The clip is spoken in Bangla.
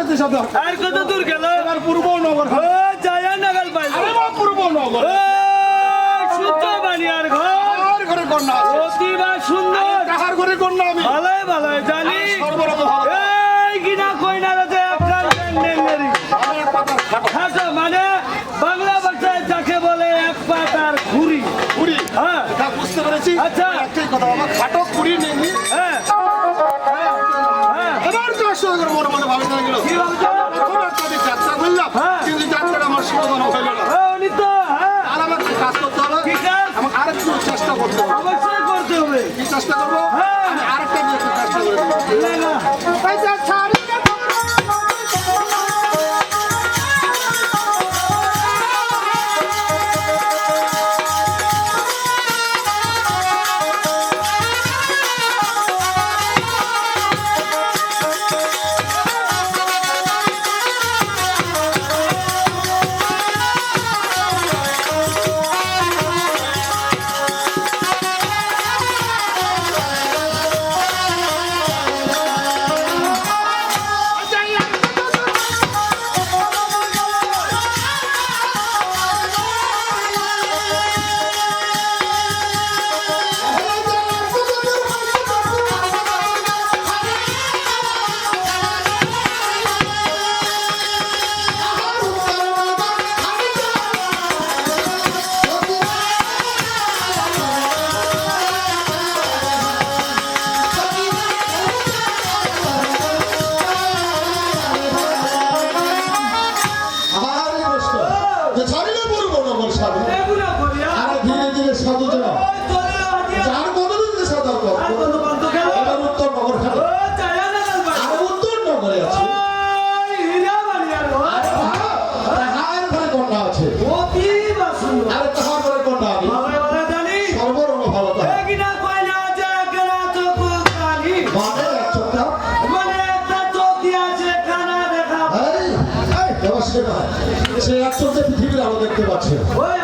আর কত দূর গেল? এবার পূর্ব নগর ও জায়া নাগাল পাইল। পূর্ব নগর ও শুদ্ধ বানিয়ার ঘর। আর ঘরে কন্যা আছে অতিবা সুন্দর। কাহার ঘরে কন্যা আমি ভালোই ভালোই জানি। সর্বরত ভালো এই কিনা কইনা রাতে আপনার নেংনেরি। আমি এক পাতার খাটো খাটো মানে বাংলা ভাষায় যাকে বলে এক পাতার ঘুড়ি। কুড়ি হ্যাঁ তা বুঝতে পেরেছি আচ্ছা। একটাই কথা বাবা খাটো কুড়ি নেই হ্যাঁ হ্যাঁ এবার তো আসলে মনে মনে ভাবে গেল কি ভাবছো? এখন একটা আমি যাত্রা করলাম হ্যাঁ। কিন্তু যাত্রাটা আমার সমাধান হইল না ও উনি তো হ্যাঁ আর আমার একটা কাজ করতে হবে কি কাজ? আমাকে আরেকটু চেষ্টা করতে হবে অবশ্যই করতে হবে। কি চেষ্টা করবো হ্যাঁ। আমি আরেকটা দিয়ে একটু চেষ্টা করে দেবো না না এগুলো করিয়া ধীরে ধীরে সাধু যাও ওই তোরে হাতিয়া যার মনোনীত সাধার পর আর কত বন্ধ গেল? এবার উত্তর নগর খাবে ও জায়া নাগাল পাইল। আর উত্তর নগরে আছে ওই হীরা বানিয়ার ঘর। তাহার ঘরে কন্যা আছে অতিবা সুন্দর। আরে তাহার ঘরে কন্যা আমি ভালোই ভালো জানি। সর্বরঙ্গ ভালো তাহার এই কিনা কইনা আছে একলা চোখ কালি। মানে এক চোখটা মানে একটা চোখ দিয়া আছে খানা দেখা। এই নমস্কার সে এক চোখে পৃথিবীর আলো দেখতে পাচ্ছে ওই